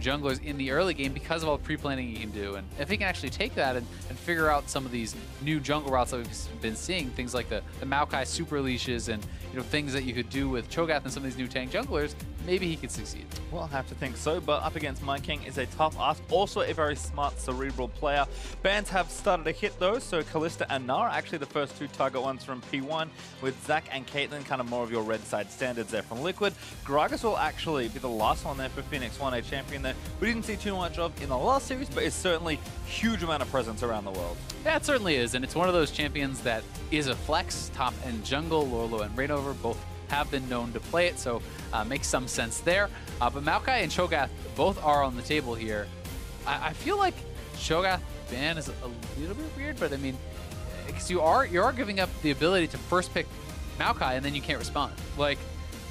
junglers in the early game because of all the pre-planning he can do. And if he can actually take that and figure out some of these new jungle routes that we've been seeing, things like the Maokai super leashes and things that you could do with Cho'Gath and some of these new tank junglers, maybe he could succeed. Well, I have to think so, but up against MikeYeung is a tough ask. Also a very smart, cerebral player. Bans have started to hit though, so Kalista and Nara actually the first two target ones from P1, with Zach and Caitlyn kind of more of your red side standards there from Liquid. Gragas will actually be the last one there for Phoenix1, a champion that we didn't see too much of in the last series, but is certainly huge amount of presence around the world. Yeah, it certainly is, and it's one of those champions that is a flex, top end jungle. Lourlo and ReignOver both have been known to play it, so makes some sense there. But Maokai and Cho'Gath both are on the table here. I feel like Cho'Gath ban is a little bit weird, but I mean, because you are giving up the ability to first pick Maokai and then you can't respond. Like,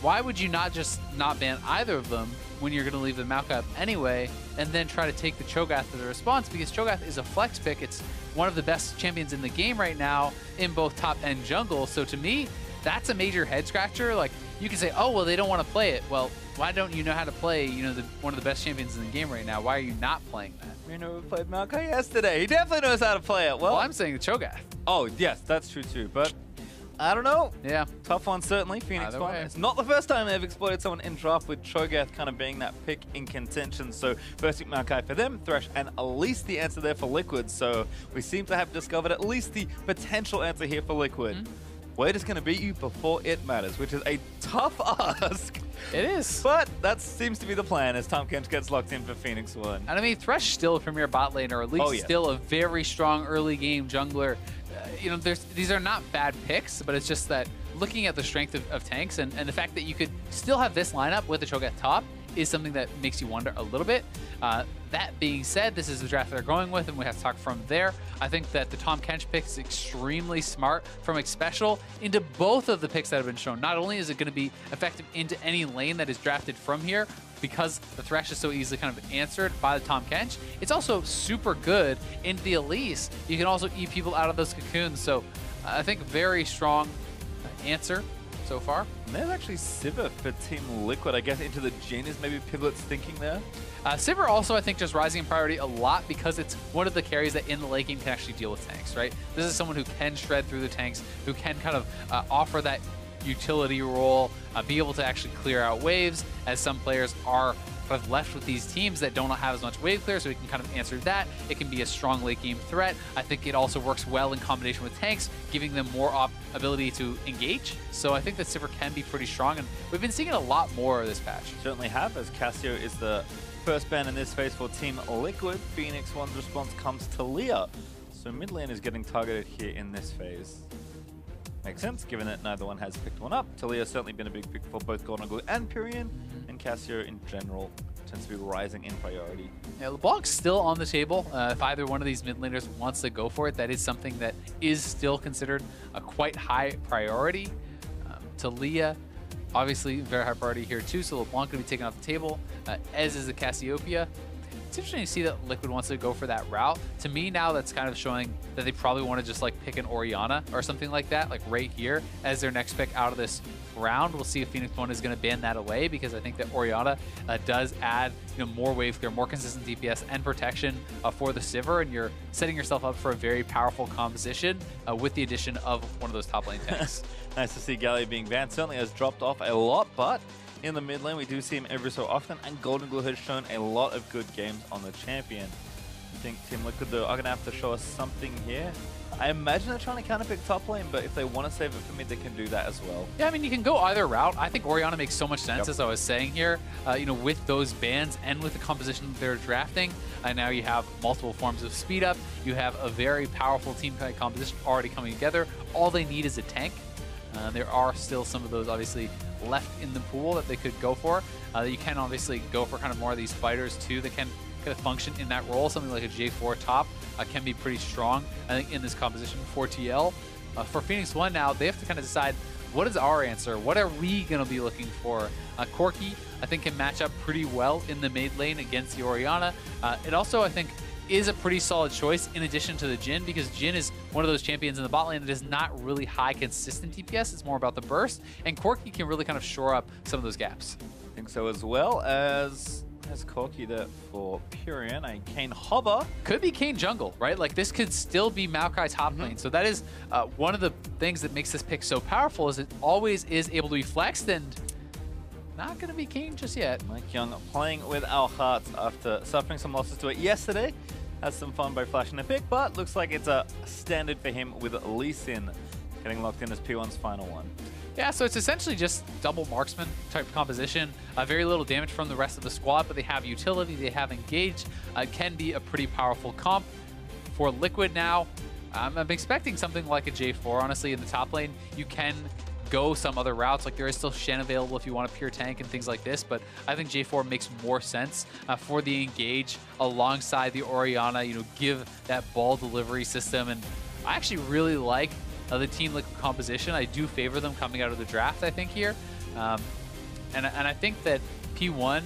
why would you not just not ban either of them when you're going to leave the Maokai up anyway, and then try to take the Cho'Gath as a response? Because Cho'Gath is a flex pick. It's one of the best champions in the game right now in both top and jungle. So to me, that's a major head scratcher. Like, you can say, oh, well, they don't want to play it. Well, why don't you know how to play, one of the best champions in the game right now? Why are you not playing that? ReignOver played Maokai yesterday. He definitely knows how to play it. Well, I'm saying the Cho'Gath. Oh, yes, that's true too, but I don't know. Yeah. Tough one, certainly. Phoenix1. It's not the first time they've exploited someone in draft, with Cho'Gath kind of being that pick in contention. So first pick Maokai for them, Thresh and Elise the answer there for Liquid. So we seem to have discovered at least the potential answer here for Liquid. We're just going to beat you before it matters, which is a tough ask. It is. But that seems to be the plan as Tahm Kench gets locked in for Phoenix1. And I mean, Thresh still a premier bot laner, or at least still a very strong early game jungler. These are not bad picks, but it's just that looking at the strength of tanks and the fact that you could still have this lineup with the Cho'Gath top is something that makes you wonder a little bit. That being said, this is the draft they're going with, and we have to talk from there. I think that the Tahm Kench pick is extremely smart from Xpecial into both of the picks that have been shown. Not only is it going to be effective into any lane that is drafted from here, because the Thresh is so easily kind of answered by the Tahm Kench, it's also super good into the Elise. You can also eat people out of those cocoons, so I think very strong answer so far. And there's actually Sivir for Team Liquid. I guess into the Jhin is maybe Piglet's thinking there. Sivir also, I think, just rising in priority a lot because it's one of the carries that in the late game can actually deal with tanks, right? This is someone who can shred through the tanks, who can kind of offer that utility role, be able to actually clear out waves, as some players are kind of left with these teams that don't have as much wave clear, so he can kind of answer that. It can be a strong late game threat. I think it also works well in combination with tanks, giving them more ability to engage. So I think that Sivir can be pretty strong, and we've been seeing it a lot more this patch. Certainly have, as Cassio is the first ban in this phase for Team Liquid. Phoenix1's response comes to Leah. So mid lane is getting targeted here in this phase. Makes sense, given that neither one has picked one up. Talia's certainly been a big pick for both GoldenGlue and Pirean, and Cassio in general tends to be rising in priority. Yeah, LeBlanc's still on the table. If either one of these mid laners wants to go for it, that is something that is still considered a quite high priority. Talia, obviously very high priority here too, so LeBlanc going to be taken off the table, as is the Cassiopeia. It's interesting to see that Liquid wants to go for that route. To me now, that's kind of showing that they probably want to just like pick an Orianna or something like that, like right here as their next pick out of this round. We'll see if Phoenix1 is going to ban that away, because I think that Orianna does add more wave clear, more consistent DPS and protection for the Sivir, and you're setting yourself up for a very powerful composition with the addition of one of those top lane tanks. Nice to see Gallia being banned. Certainly has dropped off a lot, but in the mid lane, we do see him every so often, and GoldenGlue has shown a lot of good games on the champion. I think Team Liquid, though, are going to have to show us something here. I imagine they're trying to counterpick top lane, but if they want to save it for mid, they can do that as well. Yeah, I mean, you can go either route. I think Orianna makes so much sense, as I was saying here, with those bans and with the composition that they're drafting. Now you have multiple forms of speed up. You have a very powerful team composition already coming together. All they need is a tank. There are still some of those, obviously, left in the pool that they could go for. You can obviously go for kind of more of these fighters too that can kind of function in that role. Something like a J4 top can be pretty strong, I think, in this composition for TL. For Phoenix1 now, they have to kind of decide, what is our answer? What are we going to be looking for? Corki, I think, can match up pretty well in the mid lane against the Orianna. It also, I think, is a pretty solid choice in addition to the Jhin, because Jhin is one of those champions in the bot lane that is not really high consistent DPS. It's more about the burst, and Corki can really kind of shore up some of those gaps. I think so, as well as There's Corki there for Pirean, a Kayn hover. Could be Kayn jungle, right? Like this could still be Maokai top lane. So that is one of the things that makes this pick so powerful is it always is able to be flexed and not going to be Kayn just yet. MikeYeung playing with our hearts after suffering some losses to it yesterday. Has some fun by flashing a pick, but looks like it's a standard for him with Elise getting locked in as P1's final one. Yeah, so it's essentially just double marksman type composition. Very little damage from the rest of the squad, but they have utility, they have engage. Can be a pretty powerful comp. For Liquid now, I'm expecting something like a J4, honestly, in the top lane. You can go some other routes, like there is still Shen available if you want a pure tank and things like this, but I think J4 makes more sense for the engage alongside the Orianna, you know, give that ball delivery system. And I actually really like the Team Liquid composition. I do favor them coming out of the draft, I think, here. And I think that P1,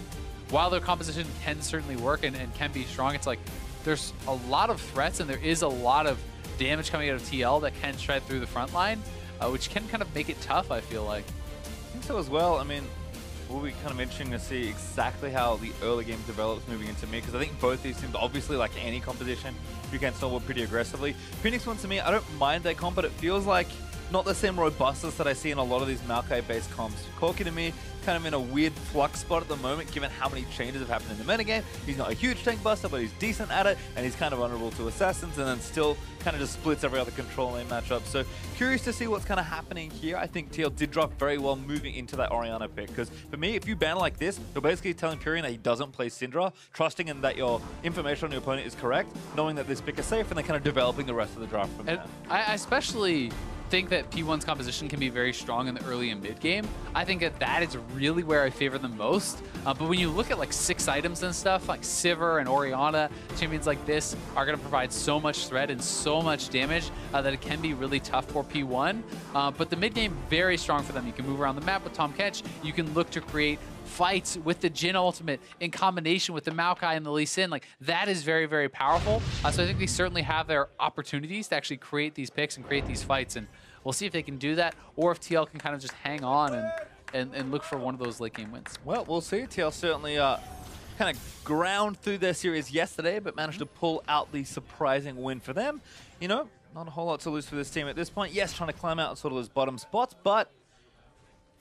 while their composition can certainly work and can be strong, it's like there's a lot of threats and there is a lot of damage coming out of TL that can shred through the front line, which can kind of make it tough, I feel like. I think so as well. I mean, it will be kind of interesting to see exactly how the early game develops moving into mid, because I think both these teams, obviously, like any competition, you can snowball pretty aggressively. Phoenix1, to me, I don't mind their comp, but it feels like not the same robustness that I see in a lot of these Maokai-based comps. Corki, to me, kind of in a weird flux spot at the moment, given how many changes have happened in the metagame. He's not a huge tank buster, but he's decent at it, and he's kind of vulnerable to assassins, and then still kind of just splits every other control lane matchup. So curious to see what's kind of happening here. I think TL did drop very well moving into that Orianna pick, because for me, if you ban like this, you're basically telling Pirean that he doesn't play Syndra, trusting in that your information on your opponent is correct, knowing that this pick is safe, and then kind of developing the rest of the draft from there. I especially think that P1's composition can be very strong in the early and mid game. I think that is really where I favor them most. But when you look at like 6 items and stuff, like Sivir and Orianna, champions like this are going to provide so much threat and so much damage that it can be really tough for P1. But the mid game, very strong for them. You can move around the map with Tahm Kench. You can look to create fights with the Jhin ultimate in combination with the Maokai and the Elise. Like that is very, very powerful. So I think they certainly have their opportunities to actually create these picks and create these fights, and we'll see if they can do that or if TL can kind of just hang on and look for one of those late game wins. Well, we'll see. TL certainly kind of ground through their series yesterday, but managed to pull out the surprising win for them. You know, not a whole lot to lose for this team at this point. Yes, trying to climb out sort of those bottom spots, but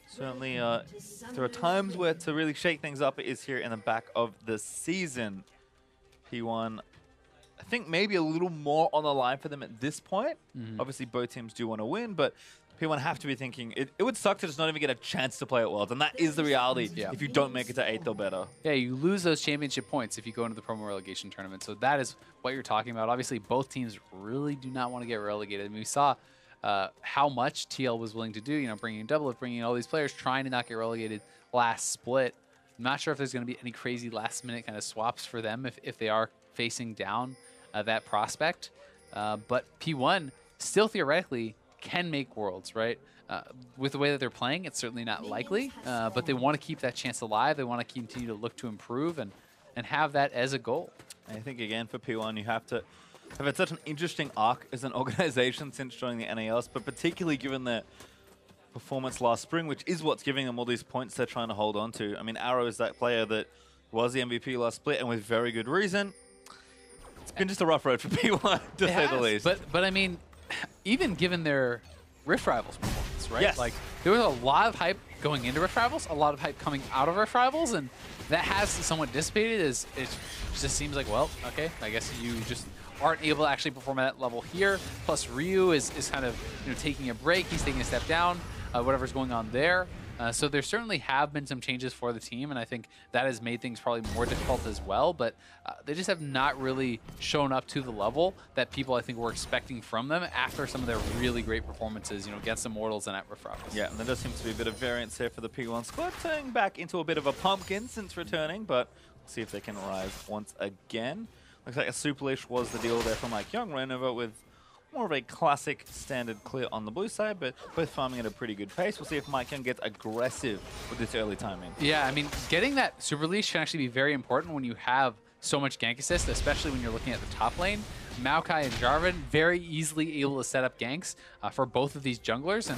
certainly, there are times where to really shake things up is here in the back of the season. P1, I think maybe a little more on the line for them at this point. Obviously, both teams do want to win, but P1 have to be thinking, it would suck to just not even get a chance to play at Worlds, and that is the reality if you don't make it to 8th or better. Yeah, you lose those championship points if you go into the promo relegation tournament, so that is what you're talking about. Obviously, both teams really do not want to get relegated. I mean, we saw how much TL was willing to do, you know, bringing in Double, bringing in all these players, trying to not get relegated last split. I'm not sure if there's going to be any crazy last-minute kind of swaps for them if they are facing down that prospect. But P1 still theoretically can make Worlds, right? With the way that they're playing, it's certainly not likely, but they want to keep that chance alive. They want to continue to look to improve and have that as a goal. I think, again, for P1, you have to have had such an interesting arc as an organization since joining the NALs, but particularly given their performance last spring, which is what's giving them all these points they're trying to hold on to. I mean, Arrow is that player that was the MVP last split, and with very good reason. It's been just a rough road for P1, to say the least. But I mean, even given their Rift Rivals performance, right? Yes. Like, there was a lot of hype going into Rift Rivals, a lot of hype coming out of Rift Rivals, and that has somewhat dissipated as it just seems like, well, okay, I guess you just aren't able to actually perform at that level here. Plus, Ryu is kind of, you know, taking a break. He's taking a step down, whatever's going on there. So there certainly have been some changes for the team, and I think that has made things probably more difficult as well, but they just have not really shown up to the level that people, I think, were expecting from them after some of their really great performances, you know, against Immortals and at Rift Rivals. Yeah, and there does seem to be a bit of variance there for the P1 squad, turning back into a bit of a pumpkin since returning, but we'll see if they can rise once again. Looks like a Super Leash was the deal there for MikeYeung. ReignOver with more of a classic standard clear on the blue side, but both farming at a pretty good pace. We'll see if MikeYeung gets aggressive with this early timing. Yeah, I mean, getting that Super Leash can actually be very important when you have so much gank assist, especially when you're looking at the top lane. Maokai and Jarvan very easily able to set up ganks for both of these junglers, and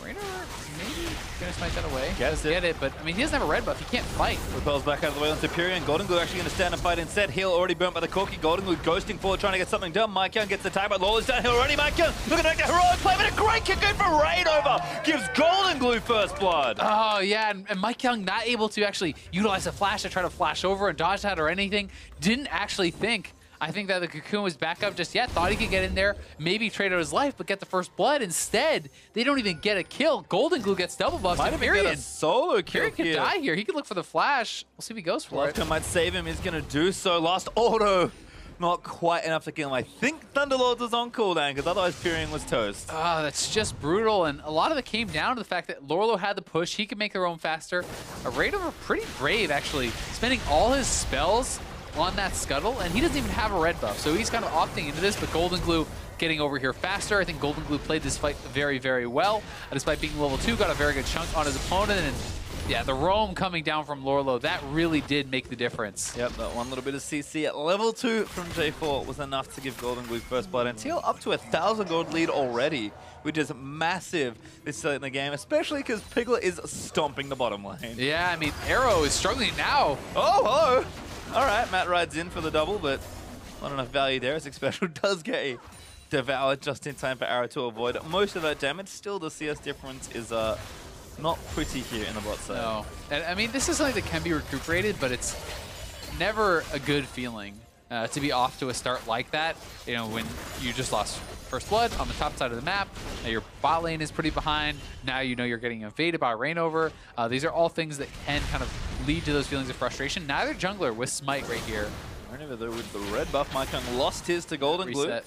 ReignOver maybe Gonna smite that away. Gets Get it, but I mean, he doesn't have a red buff. He can't fight. Repels back out of the way onto Pirean. GoldenGlue actually going to stand and fight instead. Heal already burnt by the Corki. GoldenGlue ghosting forward, trying to get something done. MikeYeung gets the tag, but Lourlo's down here already. MikeYeung looking to make a heroic play, but a great kick in for ReignOver. Gives GoldenGlue first blood. Oh, yeah, and MikeYeung not able to actually utilize a flash to try to flash over and dodge that or anything. Didn't actually think. I think that the Cocoon was back up just yet. Thought he could get in there, maybe trade out his life, but get the first blood. Instead, they don't even get a kill. GoldenGlue gets double buffs. Might have been a solo kill Pirean could die here. He could look for the flash. We'll see if he goes for it. Might save him. He's going to do so. Last auto. Not quite enough to kill him. I think Thunderlords was on cooldown, because otherwise Pirean was toast. Oh, that's just brutal. And a lot of it came down to the fact that Lourlo had the push. He could make their own faster. ReignOver pretty brave, actually, spending all his spells on that scuttle, and he doesn't even have a red buff, so he's kind of opting into this, but GoldenGlue getting over here faster. I think GoldenGlue played this fight very, very well. Despite being level 2, got a very good chunk on his opponent, and yeah, the roam coming down from Lourlo, that really did make the difference. Yep, that one little bit of CC at level 2 from J4 was enough to give GoldenGlue first blood, and TL up to 1,000 gold lead already, which is massive this late in the game, especially because Piglet is stomping the bottom lane. Yeah, I mean, Arrow is struggling now. Oh, hello! All right, Matt rides in for the double, but not enough value there as Xpecial does get a devour just in time for Arrow to avoid most of that damage. Still, the CS difference is not pretty here in the bot side. No, and I mean, this is something that can be recuperated, but it's never a good feeling to be off to a start like that. You know, when you just lost first blood on the top side of the map, now your bot lane is pretty behind, now you know you're getting invaded by ReignOver. These are all things that can kind of lead to those feelings of frustration. Neither jungler with Smite right here. ReignOver though with the red buff, MikeYeung lost his to GoldenGlue. Reset.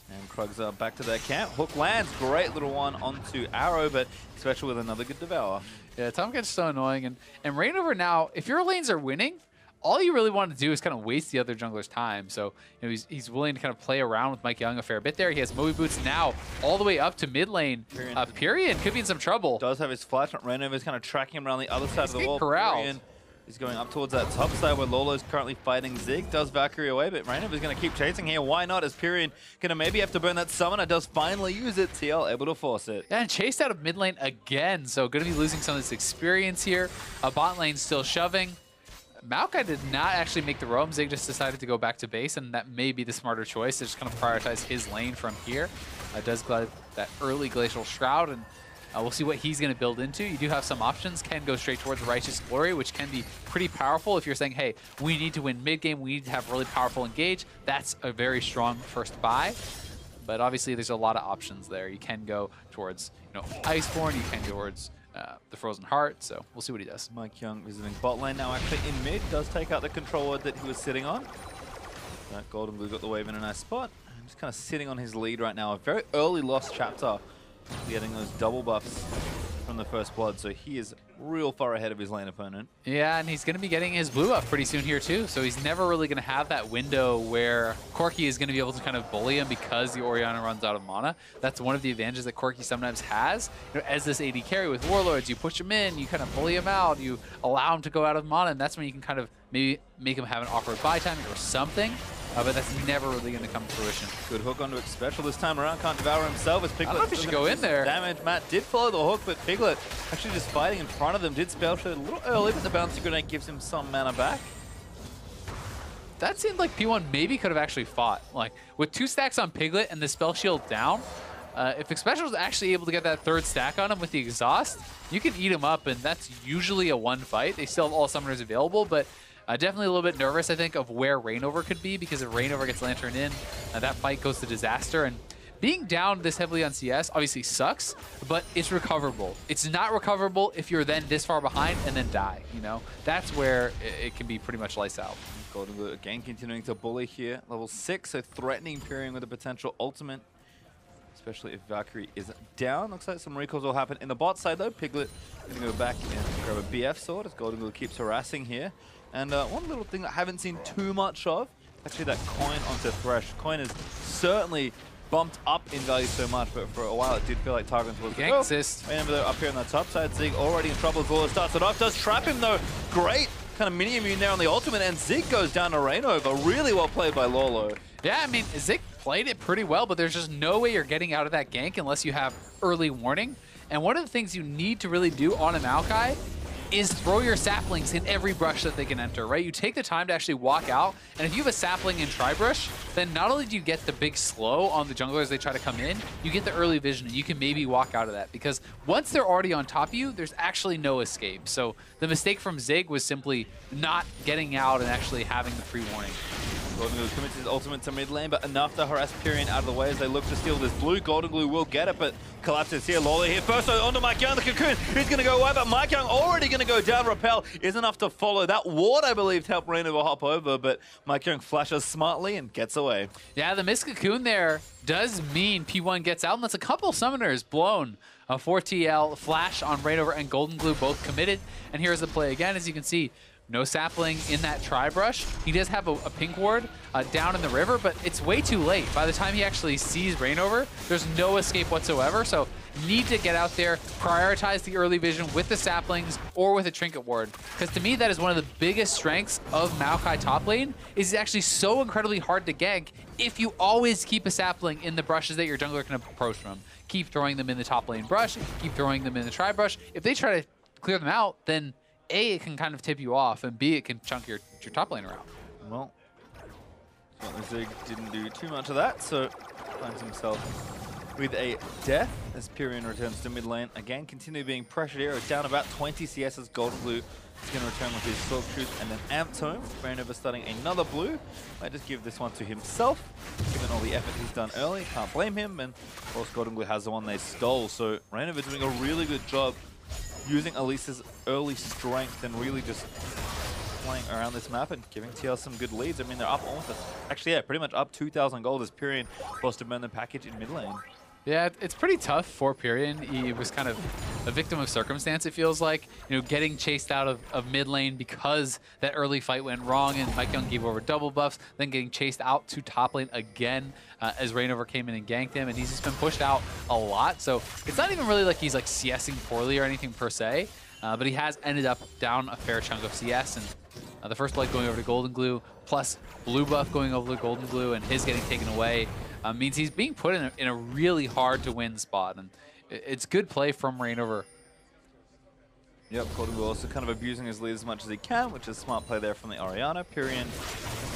And Krugs are back to their camp. Hook lands, great little one onto Arrow, but Xpecial with another good devour. Yeah, Tahm gets so annoying, and ReignOver now, if your lanes are winning, all you really want to do is kind of waste the other jungler's time. So, you know, he's willing to kind of play around with MikeYeung a fair bit there. He has Moby Boots now all the way up to mid lane. Pirean could be in some trouble. Does have his flash, but ReignOver is kind of tracking him around the other side of the wall. Corralled. He's going up towards that top side where Lourlo is currently fighting Zig. Does Valkyrie away, but ReignOver is going to keep chasing here. Why not? As Pirean going to maybe have to burn that summoner. Does finally use it. TL able to force it. Yeah, and chased out of mid lane again. So going to be losing some of this experience here. Bot lane still shoving. Maokai did not actually make the roam. Zig just decided to go back to base, and that may be the smarter choice to just kind of prioritize his lane from here. Does glide that early Glacial Shroud, and we'll see what he's going to build into. You do have some options. Can go straight towards Righteous Glory, which can be pretty powerful if you're saying, hey, we need to win mid-game, we need to have really powerful engage. That's a very strong first buy. But obviously, there's a lot of options there. You can go towards, you know, Iceborne, you can go towards the Frozen Heart, so we'll see what he does. MikeYeung visiting bot lane now actually in mid. Does take out the controller that he was sitting on. GoldenGlue got the wave in a nice spot. And just kind of sitting on his lead right now. A very early lost chapter. Getting those double buffs from the first blood, so he is real far ahead of his lane opponent. Yeah, and he's going to be getting his blue buff pretty soon here too, so he's never really going to have that window where Corki is going to be able to kind of bully him because the Orianna runs out of mana. That's one of the advantages that Corki sometimes has. You know, as this AD carry with Warlords, you push him in, you kind of bully him out, you allow him to go out of mana, and that's when you can kind of maybe make him have an awkward buy timing or something. But that's never really going to come to fruition. Good hook onto Xpecial this time around. Can't devour himself as Piglet. I don't know if he should go in there. Damage. Matt did follow the hook, but Piglet actually just fighting in front of them. Did spell shot a little early, but the bouncy grenade gives him some mana back. That seemed like P1 maybe could have actually fought. Like, with 2 stacks on Piglet and the spell shield down, if Xpecial was actually able to get that 3rd stack on him with the exhaust, you can eat him up, and that's usually a 1 fight. They still have all summoners available, but definitely a little bit nervous, I think, of where ReignOver could be, because if ReignOver gets Lantern in, that fight goes to disaster. And being down this heavily on CS obviously sucks, but it's recoverable. It's not recoverable if you're then this far behind and then die, you know? That's where it can be pretty much lights out. GoldenGlue again continuing to bully here. Level 6, so threatening Pirean with a potential ultimate, especially if Valkyrie is down. Looks like some recalls will happen in the bot side, though. Piglet going to go back and grab a BF sword as GoldenGlue keeps harassing here. And one little thing that I haven't seen too much of, actually that coin onto Thresh. Coin has certainly bumped up in value so much, but for a while it did feel like Targon was Gank assist. Remember though, up here on the top side, Zig already in trouble as Lourlo starts it off. Does trap him though. Great kind of mini immune there on the ultimate, and Zig goes down to ReignOver. Really well played by Lourlo. Yeah, I mean, Zig played it pretty well, but there's just no way you're getting out of that gank unless you have early warning. And one of the things you need to really do on a Maokai is throw your saplings in every brush that they can enter, right? You take the time to actually walk out, and if you have a sapling in tri-brush, then not only do you get the big slow on the junglers as they try to come in, you get the early vision, and you can maybe walk out of that, because once they're already on top of you, there's actually no escape. So the mistake from Zig was simply not getting out and actually having the pre-warning. GoldenGlue commits his ultimate to mid lane, but enough to harass Pirean out of the way as they look to steal this blue. GoldenGlue will get it, but collapses here. Lourlo here first, so onto MikeYeung, the cocoon. He's going to go away, but MikeYeung already going to go down. Repel is enough to follow. That ward, I believe, to help ReignOver hop over, but MikeYeung flashes smartly and gets away. Yeah, the missed cocoon there does mean P1 gets out, and that's a couple summoners blown. A 4TL, Flash on ReignOver and GoldenGlue both committed. And here's the play again, as you can see. No sapling in that tri-brush. He does have a pink ward down in the river, but it's way too late. By the time he actually sees ReignOver, there's no escape whatsoever. So need to get out there, prioritize the early vision with the saplings or with a trinket ward. Because to me, that is one of the biggest strengths of Maokai top lane, is it's actually so incredibly hard to gank if you always keep a sapling in the brushes that your jungler can approach from. Keep throwing them in the top lane brush, keep throwing them in the tri-brush. If they try to clear them out, then A, it can kind of tip you off, and B, it can chunk your top lane around. Well, Zig didn't do too much of that, so finds himself with a death as Pirean returns to mid lane. Again, continue being pressured here. Down about 20 CS as GoldenGlue is going to return with his Sword Truth and then Amp Tome. ReignOver starting another blue. Might just give this one to himself, given all the effort he's done early. Can't blame him, and of course GoldenGlue has the one they stole, so ReignOver doing a really good job using Elise's early strength and really just playing around this map and giving TL some good leads. I mean, they're up almost, actually, yeah, pretty much up 2,000 gold as Pirean forced to burn the package in mid lane. Yeah, it's pretty tough for Pirean. He was kind of a victim of circumstance, it feels like. You know, getting chased out of mid lane because that early fight went wrong and MikeYeung gave over double buffs, then getting chased out to top lane again as ReignOver came in and ganked him, and he's just been pushed out a lot. So it's not even really like he's like CSing poorly or anything per se, but he has ended up down a fair chunk of CS, and the first blood going over to GoldenGlue, plus blue buff going over to GoldenGlue and his getting taken away, means he's being put in a really hard to win spot, and it's good play from ReignOver. Yep, GoldenGlue also kind of abusing his lead as much as he can, which is smart play there from the Orianna. Pirean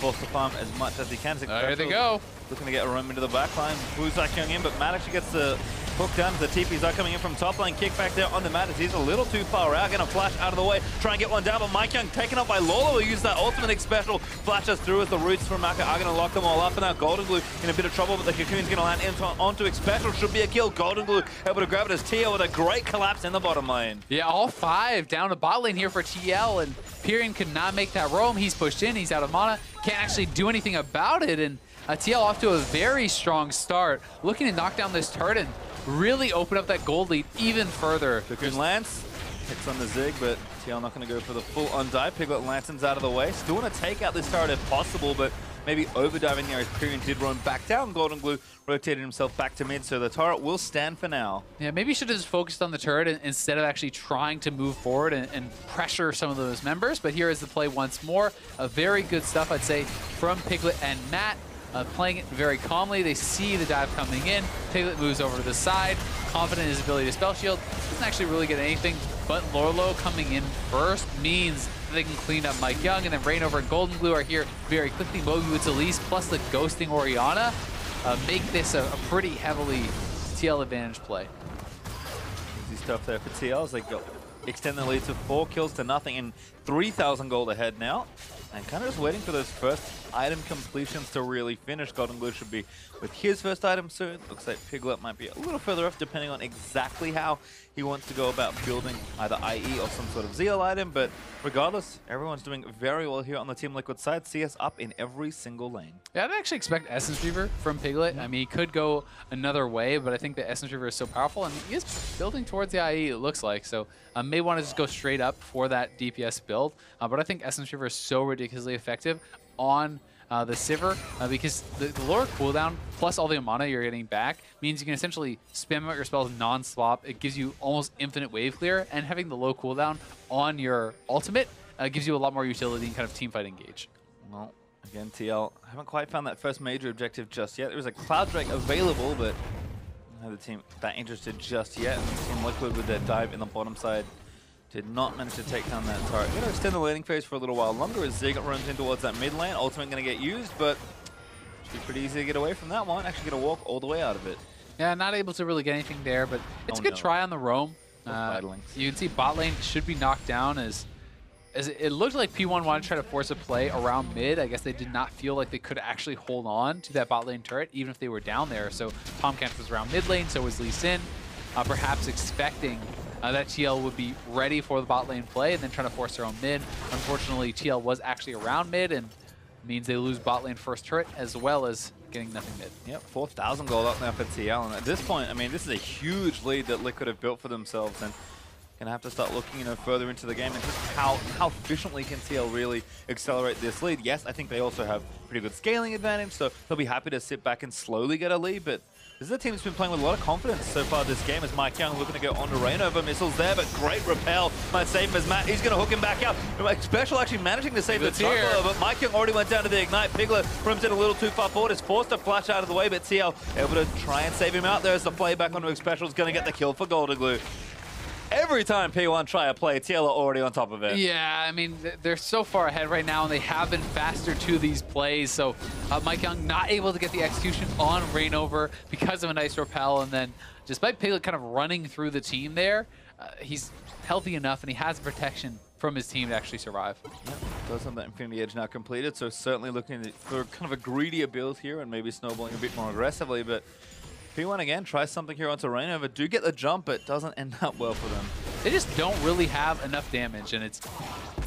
forced to farm as much as he can. There they go. Looking to get a roam into the backline. Blue's going in, but Matt actually gets the hook down as the TPs are coming in from top lane. Kick back there on the Matt as he's a little too far out. Gonna flash out of the way, try and get one down, but MikeYeung taken up by Lourlo, who used that ultimate Xpecial. Flashes through as the roots from Maokai are gonna lock them all up, and now GoldenGlue in a bit of trouble, but the Cocoon's gonna land onto Xpecial. Should be a kill. GoldenGlue able to grab it as TL with a great collapse in the bottom lane. Yeah, all 5 down the bot lane here for TL, and Pirean could not make that roam. He's pushed in, he's out of mana, can't actually do anything about it, and TL off to a very strong start, looking to knock down this turret and really open up that gold lead even further. Cocoon Lance hits on the Zig, but TL not going to go for the full undive. Piglet Lanterns out of the way. Still want to take out this turret if possible, but maybe overdiving there as Pirean did roam back down. GoldenGlue rotated himself back to mid, so the turret will stand for now. Yeah, maybe you should have just focused on the turret instead of actually trying to move forward and pressure some of those members. But here is the play once more. A very good stuff, I'd say, from Piglet and Matt. Playing it very calmly. They see the dive coming in. Piglet moves over to the side, confident in his ability to spell shield. Doesn't actually really get anything, but Lourlo coming in first means they can clean up MikeYeung, and then ReignOver and GoldenGlue are here very quickly. Mogu with Elise, plus the ghosting Orianna, make this a pretty heavily TL advantage play. Easy stuff there for TL as they go extend the lead to 4 kills to nothing and 3,000 gold ahead now. And kind of just waiting for those first item completions to really finish. GoldenGlue should be with his first item soon. Looks like Piglet might be a little further off depending on exactly how he wants to go about building either IE or some sort of Zeal item. But regardless, everyone's doing very well here on the Team Liquid side. CS up in every single lane. Yeah, I'd actually expect Essence Reaver from Piglet. I mean, he could go another way, but I think the Essence Reaver is so powerful, and he is building towards the IE, it looks like. So may want to just go straight up for that DPS build. But I think Essence Reaver is so ridiculously effective on the Sivir, because the lower cooldown plus all the mana you're getting back means you can essentially spam out your spells non-stop. It gives you almost infinite wave clear, and having the low cooldown on your ultimate gives you a lot more utility and kind of teamfight engage. Well, again, TL haven't quite found that first major objective just yet. There was a Cloud Drake available, but have the team that interested just yet. Team Liquid with their dive in the bottom side did not manage to take down that turret. Going to extend the laning phase for a little while longer as Zig runs in towards that mid lane. Ultimate going to get used, but should be pretty easy to get away from that one. Actually going to walk all the way out of it. Yeah, not able to really get anything there, but it's a good try on the roam. You can see bot lane should be knocked down as it looked like P1 wanted to try to force a play around mid. I guess they did not feel like they could actually hold on to that bot lane turret, even if they were down there. So Tahm Kench was around mid lane, so was Elise, perhaps expecting that TL would be ready for the bot lane play and then trying to force their own mid. Unfortunately, TL was actually around mid and means they lose bot lane first turret as well as getting nothing mid. Yep, 4,000 gold up now for TL. And at this point, I mean, this is a huge lead that Liquid have built for themselves. And gonna have to start looking, further into the game and just how efficiently can TL really accelerate this lead. Yes, I think they also have pretty good scaling advantage, so they'll be happy to sit back and slowly get a lead, but this is a team that's been playing with a lot of confidence so far this game as MikeYeung looking to go on to ReignOver. Missiles there, but great repel. Might save him as Matt. He's going to hook him back out. Xpecial actually managing to save the juggler, but MikeYeung already went down to the Ignite. Piglet rims it a little too far forward. Is forced to flash out of the way, but TL able to try and save him out there as the play back onto Xpecial is going to get the kill for GoldenGlue. Every time P1 try a play, TL are already on top of it. Yeah, I mean, they're so far ahead right now, and they have been faster to these plays. So MikeYeung not able to get the execution on ReignOver because of a nice repel. And then despite Piglet kind of running through the team there, he's healthy enough, and he has protection from his team to actually survive. Yep, does have that Infinity Edge now completed, so certainly looking for kind of a greedier build here and maybe snowballing a bit more aggressively. But P1 again tries something here onto ReignOver. Do get the jump, but doesn't end up well for them. They just don't really have enough damage, and it's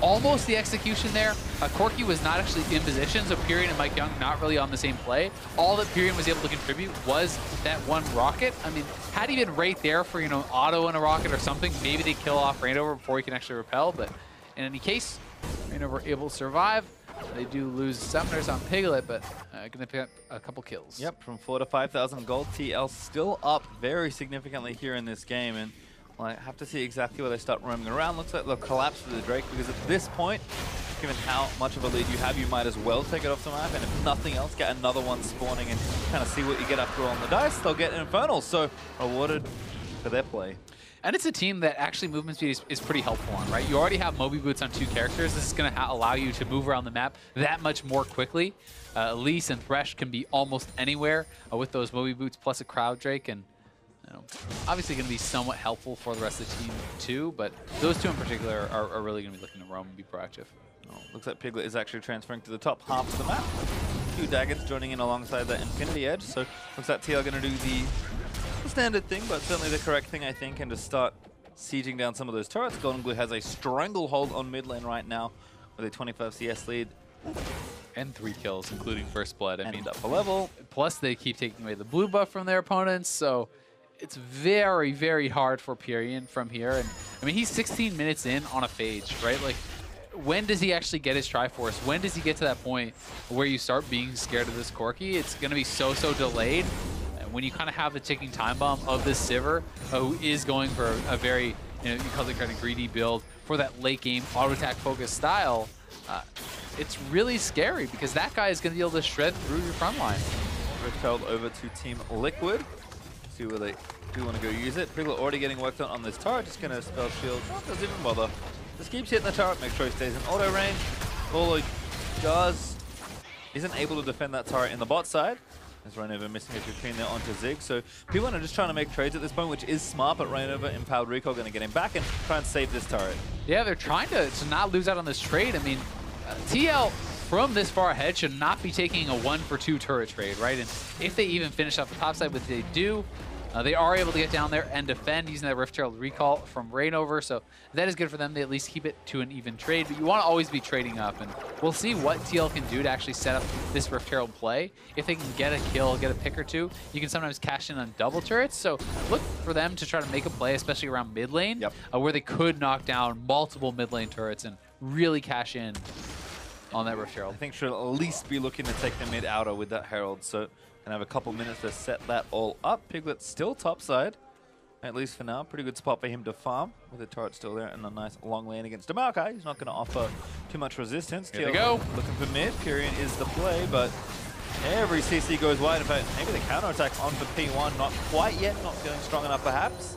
almost the execution there. Corki was not actually in position, so Pirean and MikeYeung not really on the same play. All that Pirean was able to contribute was that one rocket. I mean, had he been right there for, auto and a rocket or something, maybe they kill off ReignOver before he can actually repel, but in any case, ReignOver able to survive. They do lose summoners on Piglet, but going to pick up a couple kills. Yep, from 4,000 to 5,000 gold. TL still up very significantly here in this game, and I have to see exactly where they start roaming around. Looks like they'll collapse for the Drake, because at this point, given how much of a lead you have, you might as well take it off the map, and if nothing else, get another one spawning and kind of see what you get after rolling the dice. They'll get Infernal, so rewarded for their play. And it's a team that actually movement speed is pretty helpful on, right? You already have Moby Boots on 2 characters. This is going to allow you to move around the map that much more quickly. Elise and Thresh can be almost anywhere with those Moby Boots plus a Crowd Drake, and obviously going to be somewhat helpful for the rest of the team too, but those two in particular are really going to be looking to roam and be proactive. Looks like Piglet is actually transferring to the top half of the map. 2 daggers joining in alongside that Infinity Edge, so looks like TL going to do the standard thing, but certainly the correct thing, I think, and to start sieging down some of those turrets. GoldenGlue has a stranglehold on mid lane right now with a 25 CS lead. And 3 kills, including first blood. I mean, up a level. Plus, they keep taking away the blue buff from their opponents, so it's very, very hard for Pirean from here. And I mean, he's 16 minutes in on a phage, right? Like, when does he actually get his Triforce? When does he get to that point where you start being scared of this Corki? It's going to be so delayed. When you kind of have the ticking time bomb of this Sivir, who is going for a very, you call it kind of greedy build for that late game auto attack focused style, it's really scary because that guy is going to be able to shred through your front line. Repelled over to Team Liquid. See where they do want to go use it. Piglet already getting worked on this turret. Just going to spell shield. Doesn't even bother. Just keeps hitting the turret. Make sure he stays in auto range. Lourlo isn't able to defend that turret in the bot side. As ReignOver missing a between there onto Zig. So P1 are just trying to make trades at this point, which is smart, but ReignOver Empowered Recall going to get him back and try and save this turret. Yeah, they're trying to not lose out on this trade. I mean, TL from this far ahead should not be taking a 1-for-2 turret trade, right? And if they even finish off the top side, which they do, they are able to get down there and defend using that Rift Herald recall from ReignOver, so that is good for them. They at least keep it to an even trade, but you want to always be trading up, and we'll see what TL can do to actually set up this Rift Herald play. If they can get a kill, get a pick or two, you can sometimes cash in on double turrets, so look for them to try to make a play, especially around mid lane, where they could knock down multiple mid lane turrets and really cash in on that Rift Herald. I think should at least be looking to take the mid outer with that Herald, so and have a couple minutes to set that all up. Piglet still topside, at least for now. Pretty good spot for him to farm with the turret still there and a nice long lane against Maokai. He's not going to offer too much resistance. Here they go. Looking for mid. Pirean is the play, but Every CC goes wide. In fact, maybe the counterattack on for P1, not quite yet, not feeling strong enough perhaps.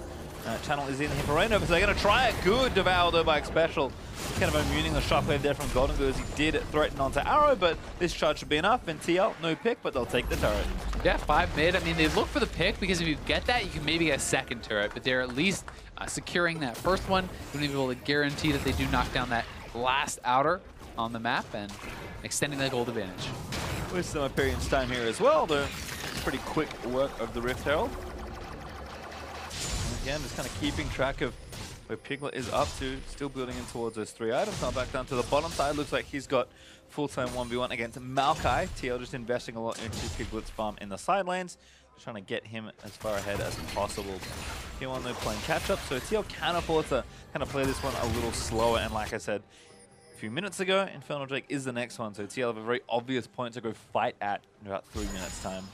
Channel is in here for ReignOver, so they're going to try it. Good devour though by Xpecial. Kind of immuning the shockwave there from GoldenGlue as he did threaten onto Arrow, but this charge should be enough. And TL, no pick, but they'll take the turret. Yeah, 5 mid. I mean, they look for the pick because if you get that, you can maybe get a second turret, but they're at least securing that first one. You're going to be able to guarantee that they do knock down that last outer on the map and extending the gold advantage. With some Pirean's time here as well, though. Pretty quick work of the Rift Herald. And again, just kind of keeping track of where Piglet is up to, still building in towards those 3 items. Now back down to the bottom side, looks like he's got full-time 1v1 against Maokai. TL just investing a lot into Piglet's farm in the side lanes, just trying to get him as far ahead as possible. P1 though playing catch-up, so TL can afford to kind of play this one a little slower, and like I said, a few minutes ago, Infernal Drake is the next one, so TL have a very obvious point to go fight at in about 3 minutes time.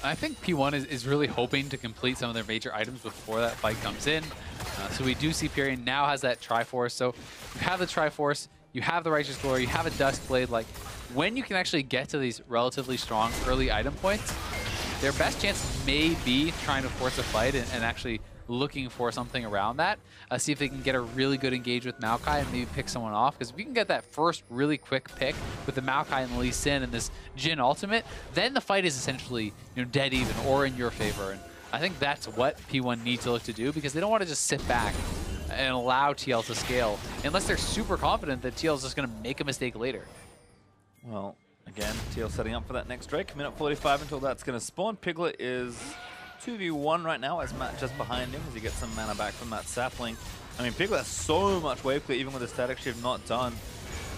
I think P1 is really hoping to complete some of their major items before that fight comes in. So we do see Pirean now has that Triforce. So you have the Triforce, you have the Righteous Glory, you have a Duskblade. Like, when you can actually get to these relatively strong early item points, their best chance may be trying to force a fight and actually looking for something around that. See if they can get a really good engage with Maokai and maybe pick someone off. Because if you can get that first really quick pick with the Maokai and Elise and this Jhin ultimate, then the fight is essentially dead even or in your favor. And I think that's what P1 needs to look to do, because they don't want to just sit back and allow TL to scale unless they're super confident that TL is just going to make a mistake later. Well, again, TL setting up for that next Drake. Minute 45 until that's going to spawn. Piglet is 2v1 right now as Matt just behind him as he gets some mana back from that sapling. I mean, Piglet has so much wave clear even with the static shift not done.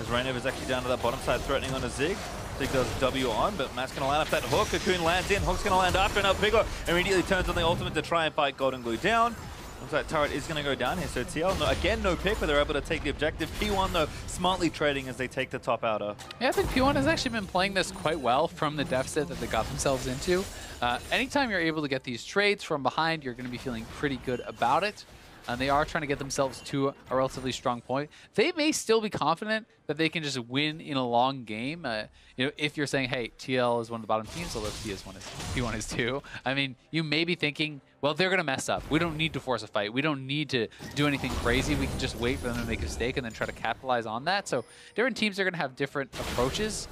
As ReignOver is actually down to that bottom side threatening on a Zig. Zig does W on, but Matt's going to line up that hook. Cocoon lands in, Hook's going to land after, and now Piglet immediately turns on the ultimate to try and fight GoldenGlue down. Looks like turret is going to go down here, so TL, again, no pick, but they're able to take the objective. P1, though, smartly trading as they take the top outer. Yeah, I think P1 has actually been playing this quite well from the deficit that they got themselves into. Anytime you're able to get these trades from behind, you're going to be feeling pretty good about it. And they are trying to get themselves to a relatively strong point. They may still be confident that they can just win in a long game. If you're saying, hey, TL is one of the bottom teams, although P1 is too. I mean, you may be thinking, well, they're going to mess up. We don't need to force a fight. We don't need to do anything crazy. We can just wait for them to make a mistake and then try to capitalize on that. So different teams are going to have different approaches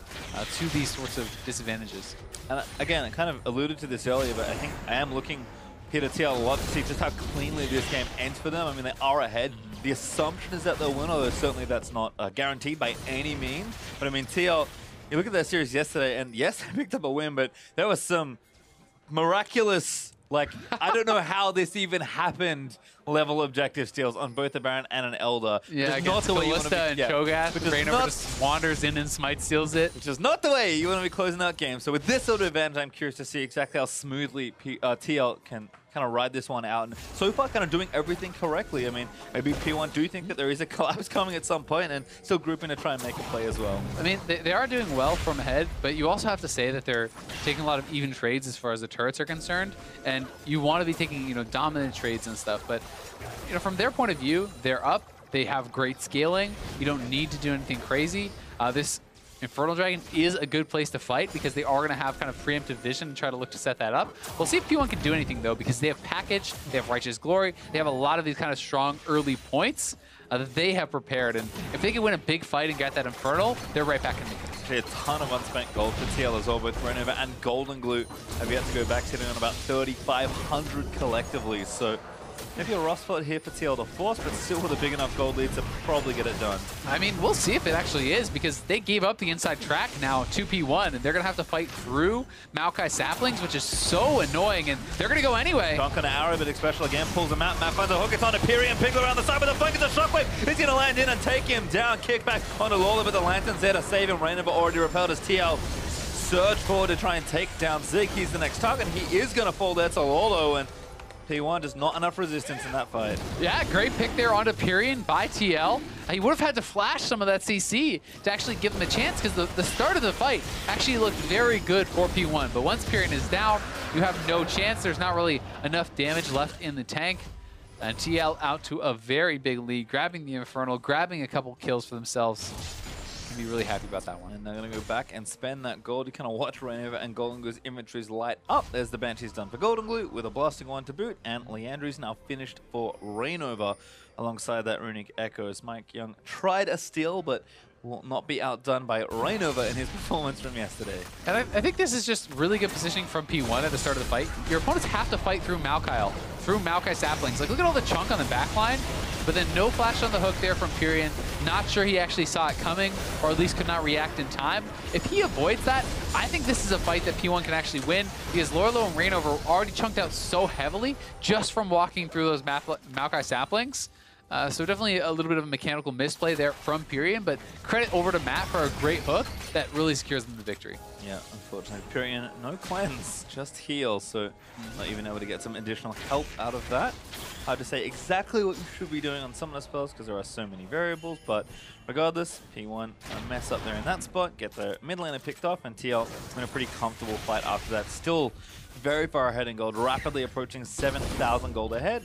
to these sorts of disadvantages. And again, I kind of alluded to this earlier, but I think I am looking here to TL a lot to see just how cleanly this game ends for them. I mean, they are ahead. The assumption is that they'll win, although certainly that's not guaranteed by any means. But I mean, TL, you look at that series yesterday, and yes, they picked up a win, but there was some miraculous, like, I don't know how this even happened, level objective steals on both the Baron and an Elder. Yeah, against Kalista and Cho'Gath, ReignOver just wanders in and Smite steals it. Which is not the way you want to be closing out games. So with this sort of advantage, I'm curious to see exactly how smoothly TL can kind of ride this one out. And so far, kind of doing everything correctly. I mean, maybe P1 do think that there is a collapse coming at some point and still grouping to try and make a play as well. I mean, they are doing well from ahead, but you also have to say that they're taking a lot of even trades as far as the turrets are concerned. And you want to be taking, dominant trades and stuff. But, from their point of view, they're up. They have great scaling. You don't need to do anything crazy. This Infernal Dragon is a good place to fight because they are going to have kind of preemptive vision and try to look to set that up. We'll see if P1 can do anything, though, because they have Package, they have Righteous Glory, they have a lot of these kind of strong early points that they have prepared. And if they can win a big fight and get that Infernal, they're right back in the game. A ton of unspent gold for TL as well, both ReignOver and GoldenGlue have yet to go back, sitting on about 3,500 collectively. So maybe a rough spot here for TL to force, but still with a big enough gold lead to probably get it done. I mean, we'll see if it actually is, because they gave up the inside track now to P1, and they're going to have to fight through Maokai saplings, which is so annoying, and they're going to go anyway. Dunk on an arrow, but Xpecial again pulls him out. Matt finds a hook, it's on a Pirean. Piglet around the side with a flank, it's a shockwave. He's going to land in and take him down. Kick back onto Lourlo, but the Lantern's there to save him. ReignOver already repelled as TL surge forward to try and take down Zig. He's the next target. He is going to fall there to Lourlo, and P1 just not enough resistance in that fight. Yeah, great pick there onto Pirean by TL. He would have had to flash some of that CC to actually give him a chance, because the start of the fight actually looked very good for P1. But once Pirean is down, you have no chance. There's not really enough damage left in the tank. And TL out to a very big lead, grabbing the Infernal, grabbing a couple kills for themselves. can be really happy about that one. And they're going to go back and spend that gold. You kind of watch ReignOver and GoldenGlue's inventories light up. There's the Banshees done for GoldenGlue with a blasting one to boot. And Leandry's now finished for ReignOver alongside that Runic Echoes. MikeYeung tried a steal, but will not be outdone by ReignOver in his performance from yesterday. And I think this is just really good positioning from P1 at the start of the fight. Your opponents have to fight through Maokai saplings. Like, look at all the chunk on the back line, but then no flash on the hook there from Pirean. Not sure he actually saw it coming, or at least could not react in time. If he avoids that, I think this is a fight that P1 can actually win, because Lourlo and ReignOver already chunked out so heavily just from walking through those Maokai saplings. So definitely a little bit of a mechanical misplay there from Pirean, but credit over to Matt for a great hook that really secures them the victory. Yeah, unfortunately, Pirean, no cleanse, just heal, so not even able to get some additional help out of that. Hard to say exactly what you should be doing on some of the spells because there are so many variables, but regardless, P1 mess up there in that spot, get the mid laner picked off, and TL in a pretty comfortable fight after that. Still very far ahead in gold, rapidly approaching 7,000 gold ahead.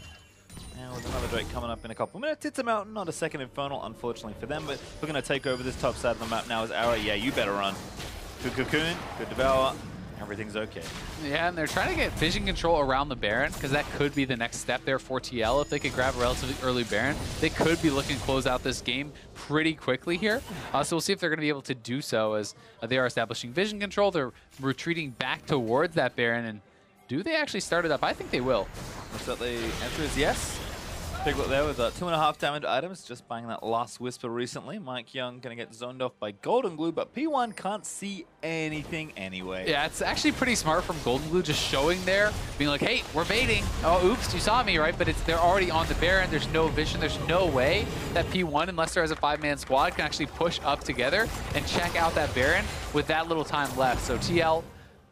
And with another Drake coming up in a couple minutes, it's a Mountain, not a second Infernal, unfortunately for them, but we're going to take over this top side of the map now as Arrow. Yeah, you better run. Good Cocoon, good Devour, everything's okay. Yeah, and they're trying to get vision control around the Baron, because that could be the next step there for TL. If they could grab a relatively early Baron, they could be looking to close out this game pretty quickly here. So we'll see if they're going to be able to do so, as they are establishing vision control. They're retreating back towards that Baron, and do they actually start it up? I think they will. Looks like the answer is yes. Piglet there with 2.5 damage items, just buying that last Whisper recently. MikeYeung going to get zoned off by GoldenGlue, but P1 can't see anything anyway. Yeah, it's actually pretty smart from GoldenGlue, just showing there, being like, hey, we're baiting. Oh, oops, you saw me, right? But they're already on the Baron. There's no vision. There's no way that P1, unless there is a 5-man squad, can actually push up together and check out that Baron with that little time left. So TL,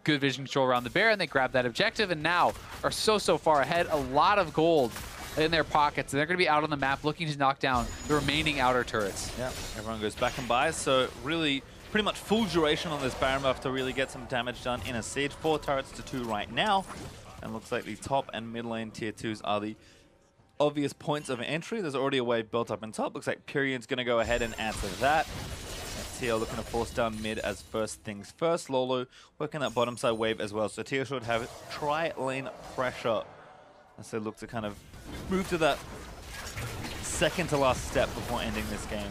good vision control around the Baron. They grab that objective and now are so far ahead. A lot of gold in their pockets, and they're going to be out on the map looking to knock down the remaining outer turrets. Yeah, everyone goes back and buys, so really pretty much full duration on this Baron buff to really get some damage done in a siege. 4 turrets to 2 right now, and looks like the top and mid lane tier 2s are the obvious points of entry. There's already a wave built up in top. Looks like Pirean's going to go ahead and answer that. TL looking to force down mid as first things first. Lourlo working that bottom side wave as well, so TL should have tri-lane pressure as they look to kind of move to that second to last step before ending this game.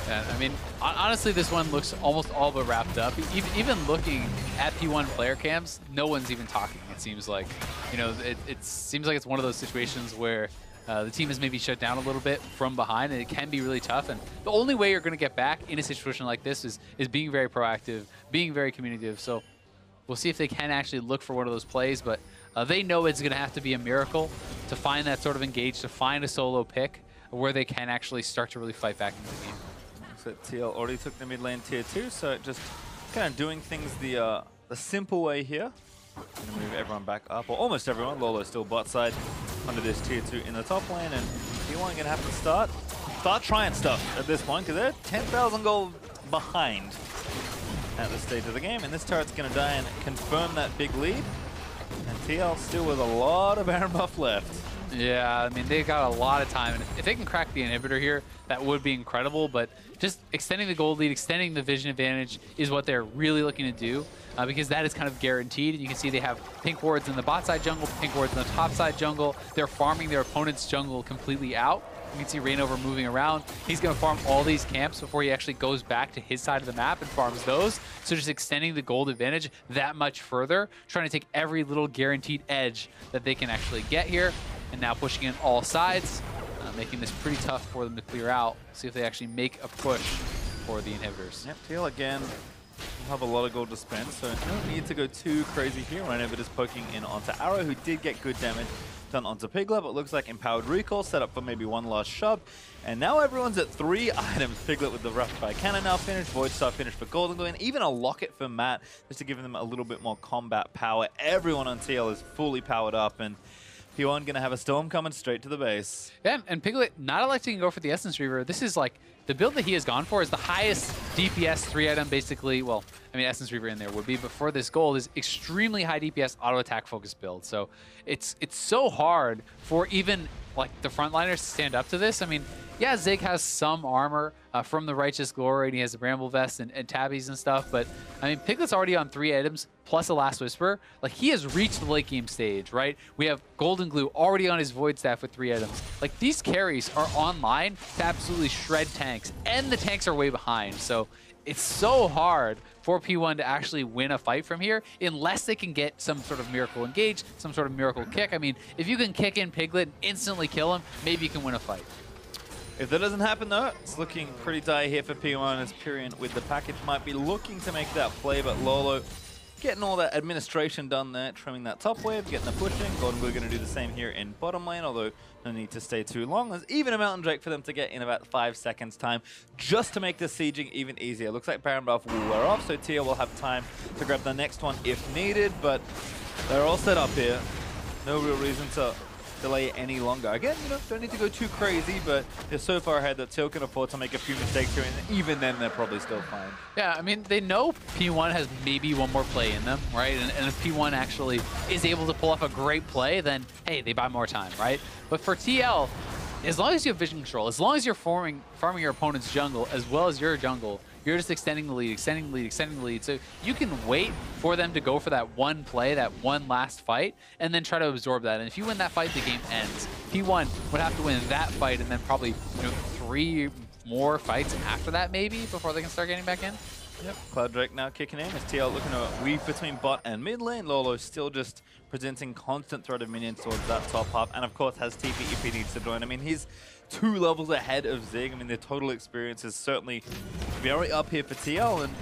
Yeah, I mean, honestly, this one looks almost all but wrapped up. Even looking at P1 player cams, no one's even talking, it seems like. You know, it seems like it's one of those situations where the team is maybe shut down a little bit from behind, and it can be really tough. And the only way you're going to get back in a situation like this is being very proactive, being very communicative. So we'll see if they can actually look for one of those plays, but they know it's going to have to be a miracle to find that sort of engage, to find a solo pick where they can actually start to really fight back into the game. So TL already took the mid lane tier 2, so just kind of doing things the simple way here. Gonna move everyone back up, or almost everyone. Lourlo still bot side under this tier 2 in the top lane, and P1 gonna have to start trying stuff at this point, because they're 10,000 gold behind at this stage of the game, and this turret's gonna die and confirm that big lead. And TL still with a lot of Baron buff left. Yeah, I mean, they got a lot of time, and if they can crack the inhibitor here, that would be incredible, but just extending the gold lead, extending the vision advantage is what they're really looking to do, because that is kind of guaranteed. And you can see they have pink wards in the bot side jungle, pink wards in the top side jungle. They're farming their opponent's jungle completely out. You can see ReignOver moving around. He's going to farm all these camps before he actually goes back to his side of the map and farms those. So just extending the gold advantage that much further, trying to take every little guaranteed edge that they can actually get here. And now pushing in all sides, making this pretty tough for them to clear out. See if they actually make a push for the inhibitors. Yep, TL again will have a lot of gold to spend, so no need to go too crazy here. ReignOver just poking in onto Arrow, who did get good damage done onto Piglet, but looks like Empowered Recall set up for maybe one last shove. And now everyone's at 3 items. Piglet with the Rapid Fire Cannon now finished, Void Star finished for GoldenGlue, and even a Locket for Matt, just to give them a little bit more combat power. Everyone on TL is fully powered up, and P1 gonna have a Storm coming straight to the base. Yeah, and Piglet not electing to go for the Essence Reaver. This is like the build that he has gone for is the highest DPS 3-item, basically. Well, I mean, Essence Reaver in there would be, but for this gold is extremely high DPS auto attack focused build. So it's so hard for even like the frontliners to stand up to this. I mean, yeah, Zig has some armor from the Righteous Glory, and he has the Bramble Vest and tabbies and stuff, but I mean, Piglet's already on 3 items plus a Last Whisper. Like, he has reached the late game stage, right? We have GoldenGlue already on his Void Staff with 3 items. Like, these carries are online to absolutely shred tanks, and the tanks are way behind. So it's so hard for P1 to actually win a fight from here unless they can get some sort of miracle engage, some sort of miracle kick. I mean, if you can kick in Piglet and instantly kill him, maybe you can win a fight. If that doesn't happen though, it's looking pretty dire here for P1 as Pirean with the package might be looking to make that play, but Lourlo getting all that administration done there, trimming that top wave, getting the pushing. GoldenGlue going to do the same here in bottom lane, although no need to stay too long. There's even a Mountain Drake for them to get in about 5 seconds time, just to make the sieging even easier. Looks like Baron buff will wear off, so Tia will have time to grab the next one if needed, but they're all set up here. No real reason to delay any longer. Again, you know, don't need to go too crazy, but they're so far ahead that Teal can afford to make a few mistakes here, and even then they're probably still fine. Yeah, I mean, they know P1 has maybe one more play in them, right? And if P1 actually is able to pull off a great play, then, hey, they buy more time, right? But for TL, as long as you have vision control, as long as you're farming your opponent's jungle as well as your jungle, you're just extending the lead, extending the lead, extending the lead. So you can wait for them to go for that one play, that one last fight, and then try to absorb that. And if you win that fight, the game ends. P1 would have to win that fight and then probably 3 more fights after that maybe before they can start getting back in. Yep, Cloud Drake now kicking in as TL looking to weave between bot and mid lane. Lourlo still just presenting constant threat of minions towards that top half, and of course has TP if he needs to join. I mean, he's 2 levels ahead of Zig. I mean, their total experience is certainly very up here for TL, and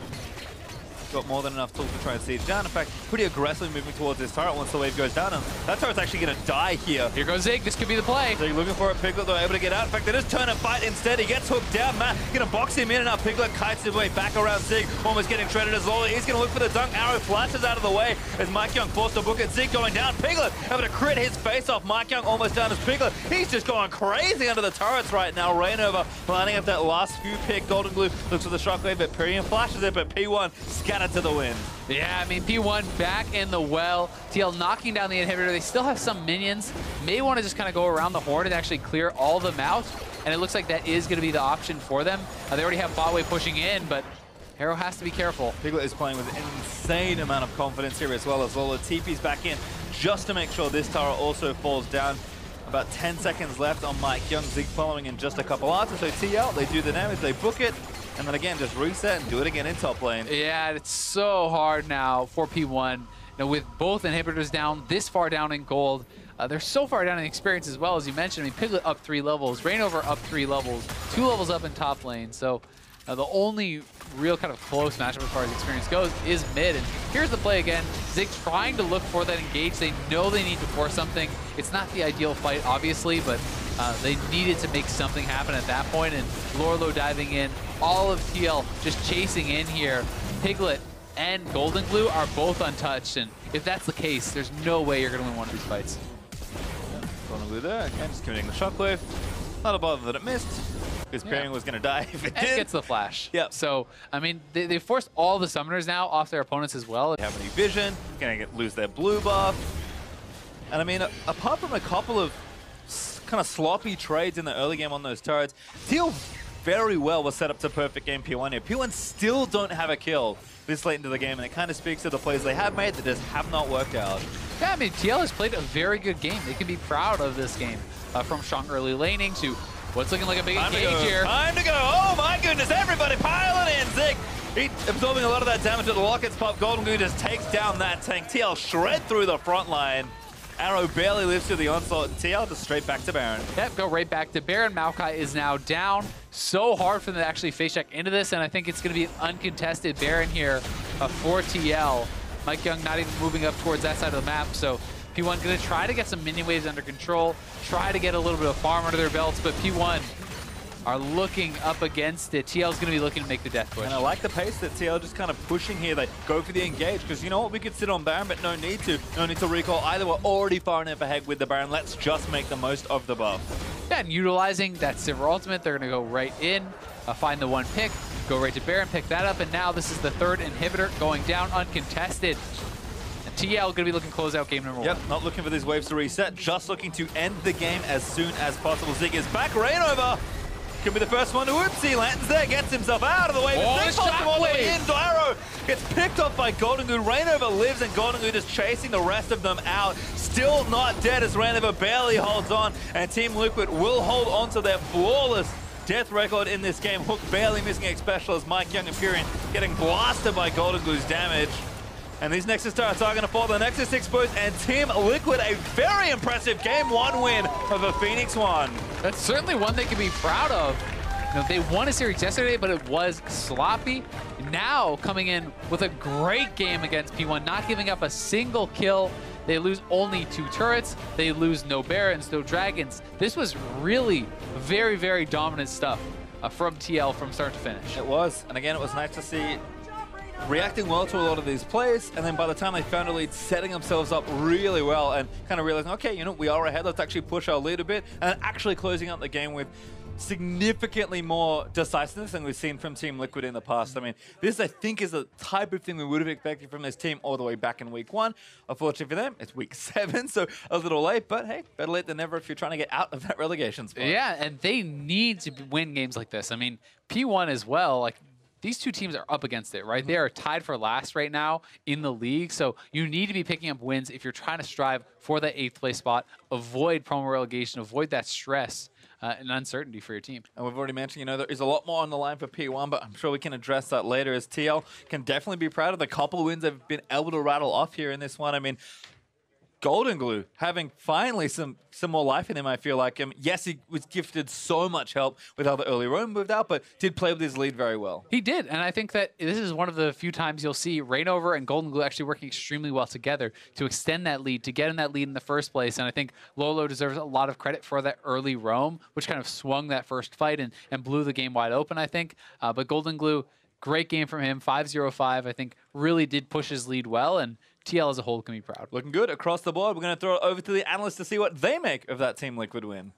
got more than enough tools to try and siege down. In fact, pretty aggressively moving towards this turret once the wave goes down, and that turret's actually going to die here. Here goes Zig. This could be the play. Zig looking for a Piglet, though, able to get out. In fact, they just turn and fight instead. He gets hooked down. Matt going to box him in, and now Piglet kites his way back around Zig, almost getting shredded as Lourlo. He's going to look for the dunk. Arrow flashes out of the way as MikeYeung forced to book it. Zig going down. Piglet able to crit his face off. MikeYeung almost down as Piglet. He's just going crazy under the turrets right now. ReignOver lining up that last few pick. GoldenGlue looks for the shockwave, but Pirean flashes it, but P1 scattered to the wind. Yeah, I mean, P1 back in the well. TL knocking down the inhibitor. They still have some minions. May want to just kind of go around the horde and actually clear all of them out. And it looks like that is going to be the option for them. They already have bot wave pushing in, but Hero has to be careful. Piglet is playing with an insane amount of confidence here as well as Lourlo TP's back in just to make sure this tower also falls down. About 10 seconds left on MikeYeung. Zig following in just a couple answers. So TL, they do the damage, they book it. And then again, just reset and do it again in top lane. Yeah, it's so hard now for P1. Now with both inhibitors down, this far down in gold, they're so far down in experience as well, as you mentioned. I mean, Piglet up 3 levels, ReignOver up 3 levels, 2 levels up in top lane. So the only real kind of close matchup as far as experience goes is mid. And here's the play again. Zig trying to look for that engage. They know they need to force something. It's not the ideal fight, obviously, but they needed to make something happen at that point. And Lourlo diving in. All of TL just chasing in here. Piglet and GoldenGlue are both untouched. And if that's the case, there's no way you're going to win one of these fights. GoldenGlue there. Again, just committing the shockwave. Not a bother that it missed. Because Pirean was going to die if it did. And gets the flash. Yep. So, I mean, they forced all the summoners now off their opponents as well. They have any vision. Going to lose their blue buff. And I mean, apart from a couple of kind of sloppy trades in the early game on those turrets, Teal very well was set up to perfect game P1 here. P1 still don't have a kill this late into the game, and it kind of speaks to the plays they have made that just have not worked out. Yeah, I mean, TL has played a very good game. They can be proud of this game. From strong early laning to what's looking like a big engage here. Time to go. Oh my goodness, everybody piling in. Zig, he absorbing a lot of that damage at the Lockets pop. GoldenGlue just takes down that tank. TL shred through the front line. Arrow barely lives through the onslaught. TL just straight back to Baron. Yep, go right back to Baron. Maokai is now down. So hard for them to actually face check into this, and I think it's going to be an uncontested Baron here for TL. MikeYeung not even moving up towards that side of the map, so P1 going to try to get some minion waves under control, try to get a little bit of farm under their belts, but P1 are looking up against it. TL's going to be looking to make the death push. And I like the pace that TL just kind of pushing here. They go for the engage, because you know what? We could sit on Baron, but no need to. No need to recall either. We're already far enough ahead with the Baron. Let's just make the most of the buff. Yeah, and utilizing that Sivir ultimate, they're going to go right in. find the one pick, go right to Baron, pick that up, and now this is the third inhibitor going down uncontested. And TL going to be looking to close out game number 1. Yep, not looking for these waves to reset, just looking to end the game as soon as possible. Zig is back, ReignOver could be the first one to whoopsie, lands there, gets himself out of the way. Oh, The shot all the way in, Dyro gets picked off by GoldenGlue. ReignOver lives and GoldenGlue just chasing the rest of them out. Still not dead as ReignOver barely holds on, and Team Liquid will hold on to their flawless death record in this game. Hook barely missing Xpecial as MikeYeung and Pirean getting blasted by GoldenGlue's damage. And these Nexus stars are going to fall. The Nexus exposed, and Team Liquid a very impressive Game 1 win over Phoenix1. That's certainly one they can be proud of. You know, they won a series yesterday, but it was sloppy. Now coming in with a great game against P1, not giving up a single kill. They lose only 2 turrets. They lose no Barons, no Dragons. This was really very, very dominant stuff from TL from start to finish. It was. And again, it was nice to see reacting well to a lot of these plays, and then by the time they found a lead, setting themselves up really well and kind of realizing, okay, you know, we are ahead, let's actually push our lead a bit, and actually closing out the game with significantly more decisiveness than we've seen from Team Liquid in the past. I mean, this, I think, is the type of thing we would have expected from this team all the way back in week 1. Unfortunately for them, it's week 7, so a little late, but hey, better late than never if you're trying to get out of that relegation spot. Yeah, and they need to win games like this. I mean, P1 as well, like, these two teams are up against it, right? They are tied for last right now in the league, so you need to be picking up wins if you're trying to strive for that 8th place spot, avoid promo relegation, avoid that stress and uncertainty for your team. And we've already mentioned, you know, there is a lot more on the line for P1, but I'm sure we can address that later, as TL can definitely be proud of the couple of wins they've been able to rattle off here in this one. I mean, GoldenGlue having finally some more life in him, I feel like. Yes, he was gifted so much help with how the early roam moved out, but did play with his lead very well. He did, and I think that this is one of the few times you'll see ReignOver and GoldenGlue actually working extremely well together to extend that lead, to get in that lead in the first place. And I think Lourlo deserves a lot of credit for that early roam, which kind of swung that first fight and blew the game wide open, I think. But GoldenGlue, great game from him, 5-0-5, I think really did push his lead well, and TL as a whole can be proud. Looking good across the board. We're going to throw it over to the analysts to see what they make of that Team Liquid win.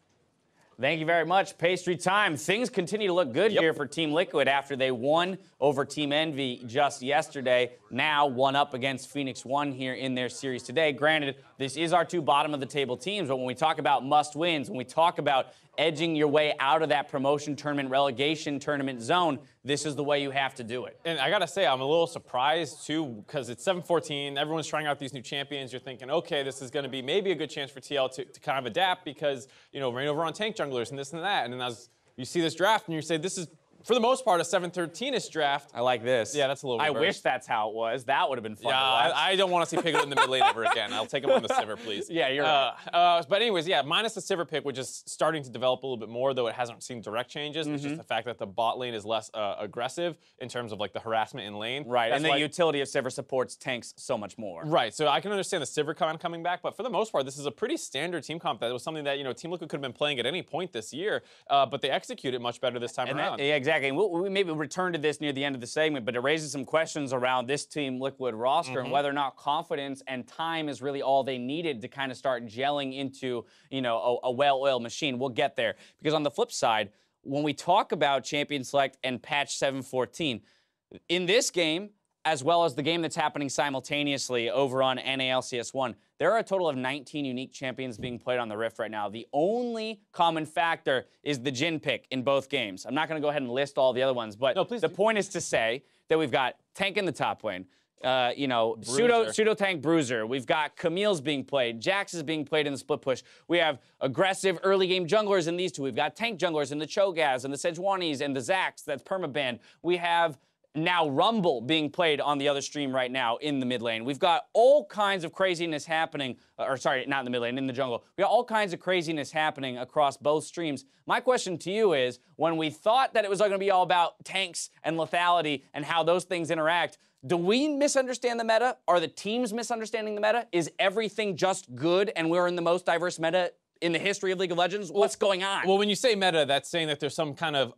Thank you very much. PastryTime. Things continue to look good here for Team Liquid after they won over Team Envy just yesterday. Now one up against Phoenix1 here in their series today. Granted, this is our 2 bottom-of-the-table teams, but when we talk about must-wins, when we talk about edging your way out of that promotion tournament, relegation tournament zone, this is the way you have to do it. And I got to say, I'm a little surprised, too, because it's 7-14. Everyone's trying out these new champions. You're thinking, okay, this is going to be maybe a good chance for TL to kind of adapt because, you know, ReignOver on tank junglers and this and that. And then as you see this draft and you say, this is, for the most part, a 7-13-ish draft. I like this. Yeah, that's a little reverse. I wish that's how it was. That would have been fun to watch. I don't want to see Piglet in the mid lane ever again. I'll take him on the Sivir, please. Yeah, you're right. But anyways, yeah, minus the Sivir pick, which is starting to develop a little bit more, though it hasn't seen direct changes. It's just the fact that the bot lane is less aggressive in terms of like the harassment in lane. Right, and the utility of Sivir supports tanks so much more. Right, so I can understand the Sivir con coming back, but for the most part, this is a pretty standard team comp. That was something that, you know, Team Liquid could have been playing at any point this year, but they executed much better this time around. Yeah, exactly. And we maybe return to this near the end of the segment, but it raises some questions around this Team Liquid roster and whether or not confidence and time is really all they needed to kind of start gelling into, you know, a well-oiled machine. We'll get there. Because on the flip side, when we talk about Champion Select and patch 7.14, in this game, as well as the game that's happening simultaneously over on NA LCS 1, there are a total of 19 unique champions being played on the Rift right now. The only common factor is the Jhin pick in both games. I'm not going to go ahead and list all the other ones, but the point is to say that we've got Tank in the top lane, you know, pseudo tank Bruiser. We've got Camille's being played. Jax is being played in the split push. We have aggressive early game junglers in these two. We've got tank junglers in the Cho'Gaths and the Sejuanis and the Zacs. That's permaban. We have now Rumble being played on the other stream right now in the mid lane. We've got all kinds of craziness happening, or sorry, not in the mid lane, in the jungle. We got all kinds of craziness happening across both streams. My question to you is, when we thought that it was going to be all about tanks and lethality and how those things interact, do we misunderstand the meta? Are the teams misunderstanding the meta? Is everything just good and we're in the most diverse meta in the history of League of Legends? What's going on? Well, when you say meta, that's saying that there's some kind of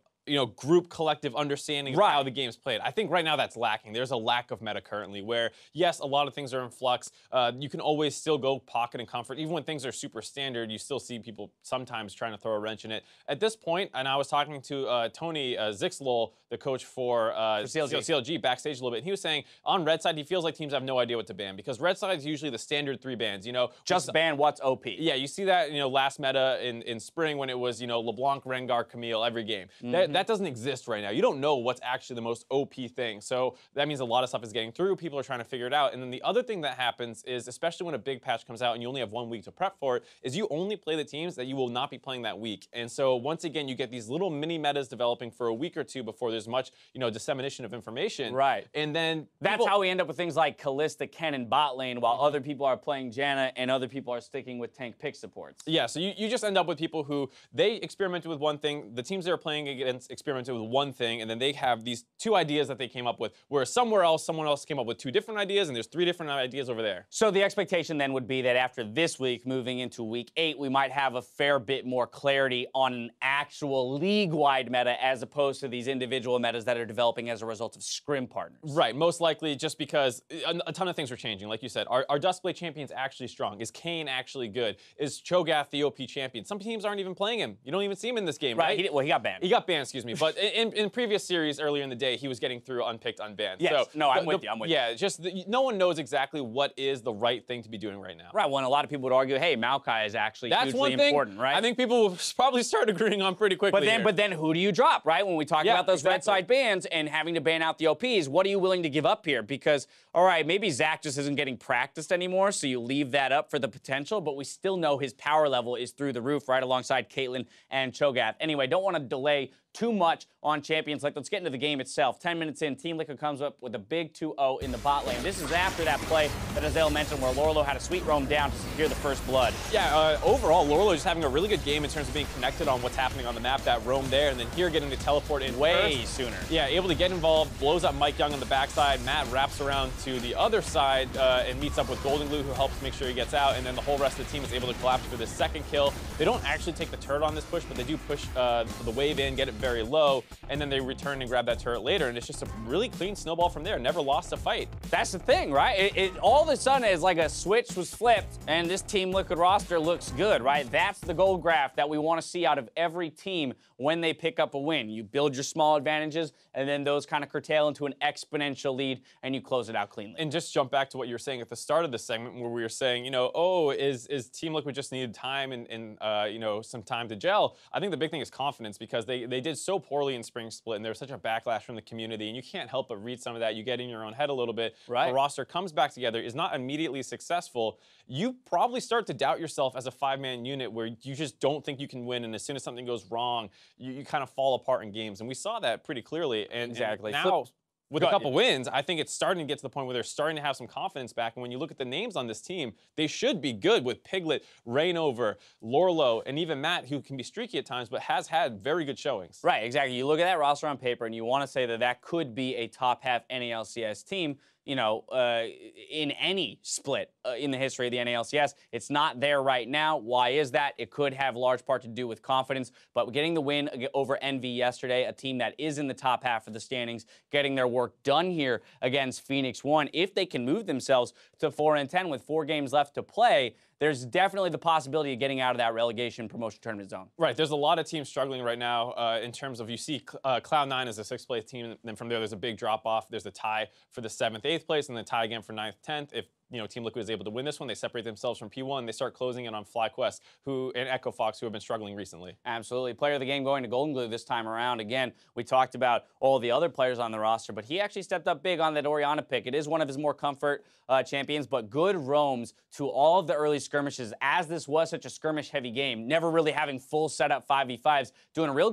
group collective understanding of how the game's played. I think right now that's lacking. There's a lack of meta currently where, yes, a lot of things are in flux. You can always still go pocket and comfort. Even when things are super standard, you still see people sometimes trying to throw a wrench in it. At this point, and I was talking to Tony Zixlol, the coach for CLG, backstage a little bit, and he was saying on red side, he feels like teams have no idea what to ban because red side is usually the standard 3 bans. Just ban what's OP. Yeah, you see that, last meta in spring when it was, LeBlanc, Rengar, Camille every game. That doesn't exist right now. You don't know what's actually the most OP thing. So that means a lot of stuff is getting through. People are trying to figure it out. And then the other thing that happens is, especially when a big patch comes out and you only have 1 week to prep for it, is you only play the teams that you will not be playing that week. And so once again, you get these little mini metas developing for a week or two before there's much, dissemination of information. Right. And then that's how we end up with things like Kalista, Ken, and bot lane, while other people are playing Janna and other people are sticking with tank pick supports. Yeah, so you just end up with people who, they experimented with one thing, the teams they were playing against experimented with one thing, and then they have these 2 ideas that they came up with, whereas somewhere else, someone else came up with 2 different ideas, and there's 3 different ideas over there. So the expectation then would be that after this week, moving into week 8, we might have a fair bit more clarity on an actual league-wide meta as opposed to these individual metas that are developing as a result of scrim partners. Right, most likely just because a ton of things are changing. Like you said, are Duskblade champions actually strong? Is Kayn actually good? Is Cho'Gath the OP champion? Some teams aren't even playing him. You don't even see him in this game, right? He got banned. He got banned, excuse me. But in previous series earlier in the day, he was getting through unpicked, unbanned. Yes, so no, I'm with you. Yeah, just no one knows exactly what is the right thing to be doing right now. Right, well, and a lot of people would argue, hey, Maokai is actually hugely important, right? I think people will probably start agreeing on pretty quickly. But then who do you drop, right? When we talk about those red side bans and having to ban out the OPs, what are you willing to give up here? Because, all right, maybe Zach just isn't getting practiced anymore, so you leave that up for the potential, but we still know his power level is through the roof right alongside Caitlyn and Cho'Gath. Anyway, don't want to delay too much on Champions League. Let's get into the game itself. 10 minutes in, Team Liquid comes up with a big 2-0 in the bot lane. This is after that play that Azael mentioned where Lourlo had a sweet roam down to secure the first blood. Yeah, overall, Lourlo is having a really good game in terms of being connected on what's happening on the map, that roam there, and then here getting to teleport in way sooner. Yeah, able to get involved, blows up MikeYeung on the backside. Matt wraps around to the other side and meets up with GoldenGlue, who helps make sure he gets out, and then the whole rest of the team is able to collapse for this second kill. They don't actually take the turret on this push, but they do push the wave in, get it very low, and then they return and grab that turret later, and it's just a really clean snowball from there. Never lost a fight. That's the thing, right? It all of a sudden is like a switch was flipped, and this Team Liquid roster looks good, right? That's the gold graph that we want to see out of every team when they pick up a win. You build your small advantages, and then those kind of curtail into an exponential lead, and you close it out cleanly. And just jump back to what you were saying at the start of the segment, where we were saying, is Team Liquid just needed time and some time to gel? I think the big thing is confidence, because they did so poorly in Spring Split, and there was such a backlash from the community, and you can't help but read some of that. You get in your own head a little bit. Right. The roster comes back together, is not immediately successful. You probably start to doubt yourself as a 5-man unit where you just don't think you can win, and as soon as something goes wrong, you kind of fall apart in games. And we saw that pretty clearly. And now, with a couple wins, I think it's starting to get to the point where they're starting to have some confidence back. And when you look at the names on this team, they should be good with Piglet, ReignOver, Lourlo, and even Matt, who can be streaky at times, but has had very good showings. Right, exactly. You look at that roster on paper, and you want to say that that could be a top half NA LCS team, in any split in the history of the NA LCS. It's not there right now. Why is that? It could have large part to do with confidence, but getting the win over Envy yesterday, a team that is in the top half of the standings, getting their work done here against Phoenix1. If they can move themselves to 4-10 with 4 games left to play, there's definitely the possibility of getting out of that relegation promotion tournament zone. Right, there's a lot of teams struggling right now in terms of, you see Cloud9 is a 6th place team, and then from there there's a big drop off. There's a tie for the 7th, 8th place, and then tie again for 9th, 10th. If Team Liquid is able to win this one, they separate themselves from P1. They start closing in on FlyQuest, and Echo Fox, who have been struggling recently. Absolutely. Player of the game going to GoldenGlue this time around. Again, we talked about all the other players on the roster, but he actually stepped up big on that Orianna pick. It is one of his more comfort champions, but good roams to all of the early skirmishes, as this was such a skirmish-heavy game, never really having full setup 5v5s, doing a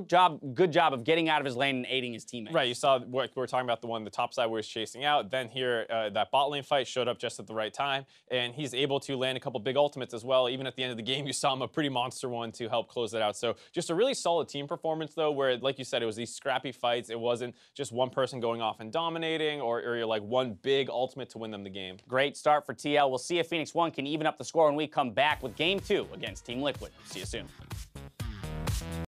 good job of getting out of his lane and aiding his teammates. Right, you saw what we were talking about, the top side where he's chasing out. Then here, that bot lane fight showed up just at the right time, and he's able to land a couple big ultimates as well. Even at the end of the game, you saw him a pretty monster one to help close it out. So just a really solid team performance, though, where, like you said, it was these scrappy fights. It wasn't just one person going off and dominating, or you're like one big ultimate to win them the game. Great start for TL. We'll see if Phoenix1 can even up the score when we come back with Game 2 against Team Liquid. See you soon.